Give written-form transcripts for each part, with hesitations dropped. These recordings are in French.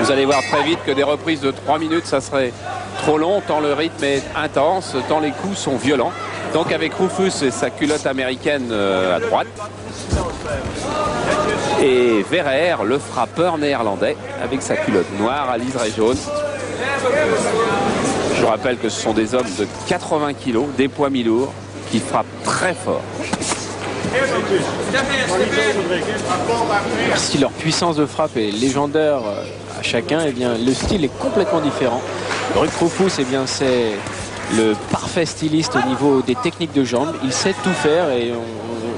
Vous allez voir très vite que des reprises de 3 minutes, ça serait trop long, tant le rythme est intense, tant les coups sont violents. Donc avec Rufus et sa culotte américaine à droite. Et Verrer, le frappeur néerlandais, avec sa culotte noire à liseré jaune. Je vous rappelle que ce sont des hommes de 80 kg, des poids mi-lourds, qui frappent très fort. Si leur puissance de frappe est légendaire à chacun, eh bien, le style est complètement différent. Ruud Rufus, eh bien, c'est le parfait styliste au niveau des techniques de jambes. Il sait tout faire et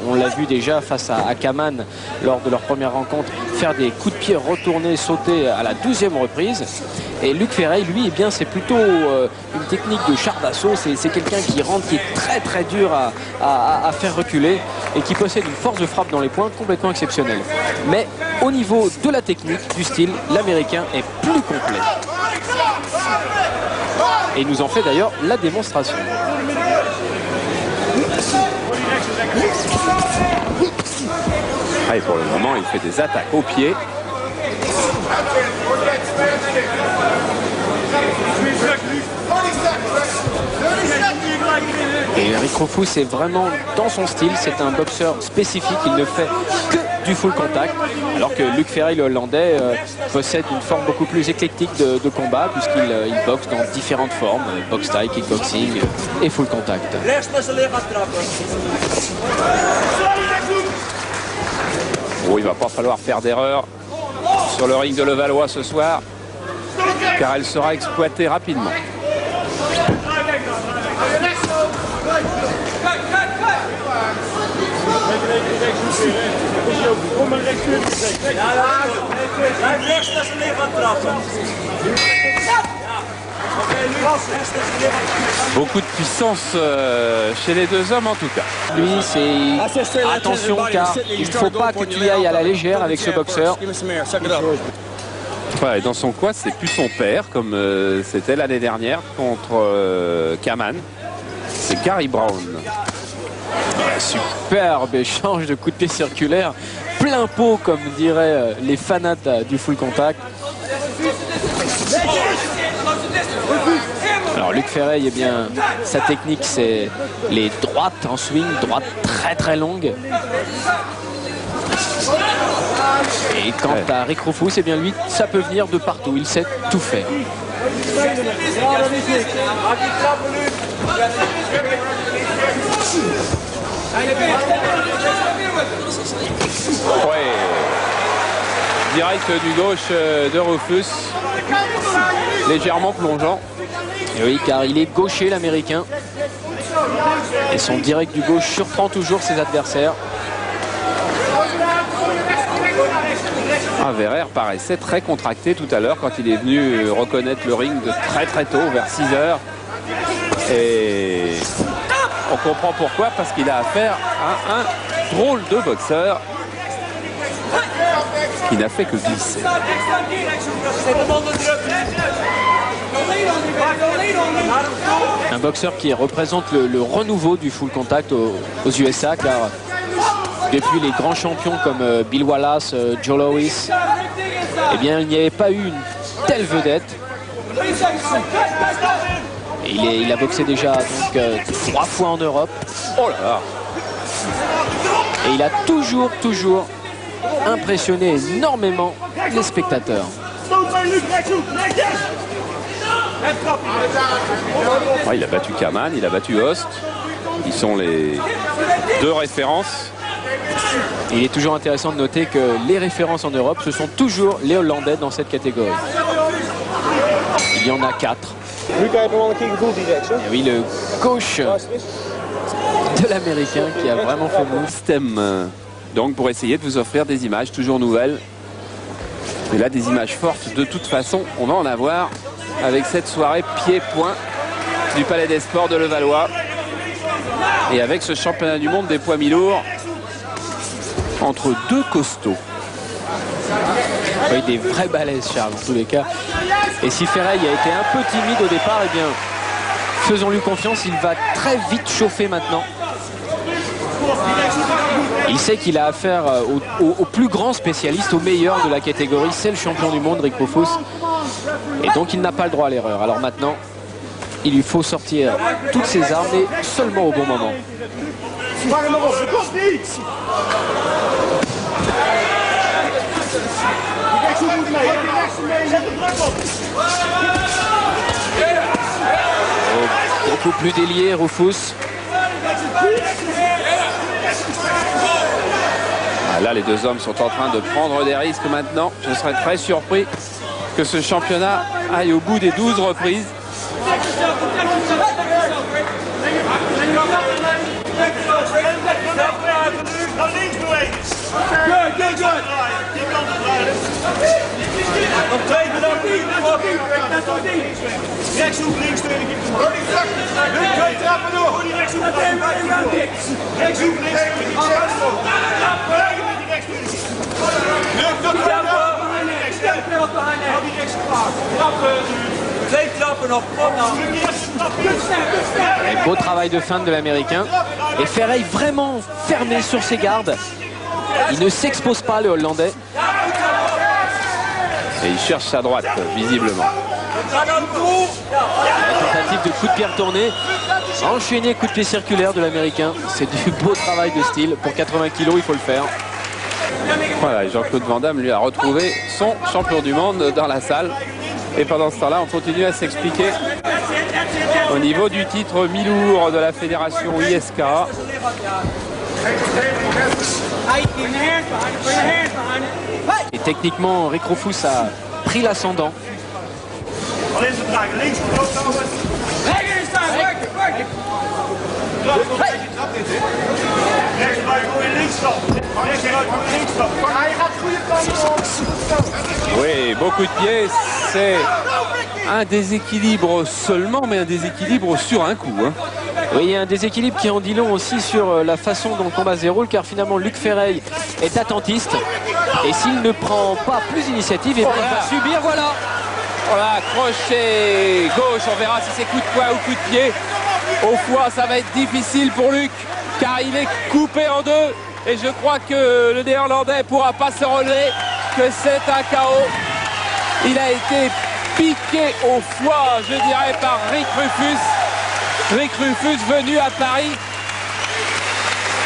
on l'a vu déjà face à Kaman lors de leur première rencontre faire des coups de pied retournés, sauter à la 12e reprise. Et Luc Ferreil, lui, eh bien, c'est plutôt une technique de char d'assaut. C'est quelqu'un qui rentre, qui est très très dur à faire reculer et qui possède une force de frappe dans les points complètement exceptionnelle. Mais au niveau de la technique, du style, l'américain est plus complet. Et il nous en fait d'ailleurs la démonstration. Et pour le moment, il fait des attaques au pied. Et Eric Rufus est vraiment dans son style. C'est un boxeur spécifique. Il ne fait que du full contact. Alors que Luc Ferreil, le Hollandais, possède une forme beaucoup plus éclectique de combat puisqu'il boxe dans différentes formes. Boxe taille, kickboxing et full contact. Oh, il ne va pas falloir faire d'erreur sur le ring de Levallois ce soir, car elle sera exploitée rapidement. Beaucoup de puissance chez les deux hommes en tout cas. Lui, c'est attention car il ne faut pas que tu y ailles à la légère avec ce boxeur. Ouais, dans son coin, c'est plus son père comme c'était l'année dernière contre Kaman. C'est Gary Brown. Superbe échange de coups de pied circulaires, plein pot comme diraient les fanats du full contact. Alors Luc Ferreil, eh bien, sa technique c'est les droites en swing, droites très très longues. Et quant à Rick Rufus, eh bien lui, ça peut venir de partout, il sait tout faire. Ouais. Direct du gauche de Rufus, légèrement plongeant. Et oui, car il est gaucher l'américain. Et son direct du gauche surprend toujours ses adversaires. Verrer paraissait très contracté tout à l'heure quand il est venu reconnaître le ring de très très tôt, vers 6 heures. Et on comprend pourquoi, parce qu'il a affaire à un drôle de boxeur qui n'a fait que glisser. Un boxeur qui représente le renouveau du full contact aux USA, car depuis les grands champions comme Bill Wallace, Joe Louis, eh bien il n'y avait pas eu une telle vedette. Et il a boxé déjà donc 3 fois en Europe. Oh là là. Et il a toujours impressionné énormément les spectateurs. Il a battu Kaman, il a battu Host. Ils sont les deux références. Il est toujours intéressant de noter que les références en Europe, ce sont toujours les Hollandais dans cette catégorie. Il y en a 4. Et oui, le gauche de l'américain qui a vraiment fait move. Système donc pour essayer de vous offrir des images toujours nouvelles. Mais là, des images fortes de toute façon, on va en avoir avec cette soirée pied-point du Palais des Sports de Levallois. Et avec ce championnat du monde des poids mi-lourds entre deux costauds. Oui, des vrais balaises, Charles, en tous les cas. Et si Ferreil a été un peu timide au départ, eh bien, faisons-lui confiance, il va très vite chauffer maintenant. Il sait qu'il a affaire au plus grand spécialiste, au meilleur de la catégorie. C'est le champion du monde, Rick Rufus. Et donc il n'a pas le droit à l'erreur. Alors maintenant, il lui faut sortir toutes ses armes, mais seulement au bon moment. Beaucoup plus délié, Rufus. Là, les deux hommes sont en train de prendre des risques maintenant. Je serais très surpris que ce championnat aille au bout des 12 reprises. Un beau travail de feinte de l'Américain. Et Ferreil vraiment fermé sur ses gardes. Il ne s'expose pas, le Hollandais. Et il cherche sa droite, visiblement. La tentative de coup de pied retourné. Enchaîné coup de pied circulaire de l'Américain. C'est du beau travail de style. Pour 80 kg, il faut le faire. Voilà, Jean-Claude Van Damme lui a retrouvé son champion du monde dans la salle. Et pendant ce temps-là, on continue à s'expliquer au niveau du titre mi-lourd de la fédération ISK. Et techniquement, Rick Rufus a pris l'ascendant. Oui, beaucoup de pieds, c'est un déséquilibre seulement, mais un déséquilibre sur un coup. Hein. Oui, il y a un déséquilibre qui en dit long aussi sur la façon dont le combat se déroule, car finalement Luc Ferreil est attentiste. Et s'il ne prend pas plus d'initiative, il va subir, voilà. Voilà, crochet gauche, on verra si c'est coup de poing ou coup de pied. Au foie, ça va être difficile pour Luc, car il est coupé en deux. Et je crois que le Néerlandais ne pourra pas se relever, que c'est un KO. Il a été piqué au foie, je dirais, par Rick Rufus. Rick Rufus venu à Paris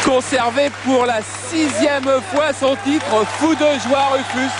conserver pour la 6e fois son titre. Fou de joie, Rufus.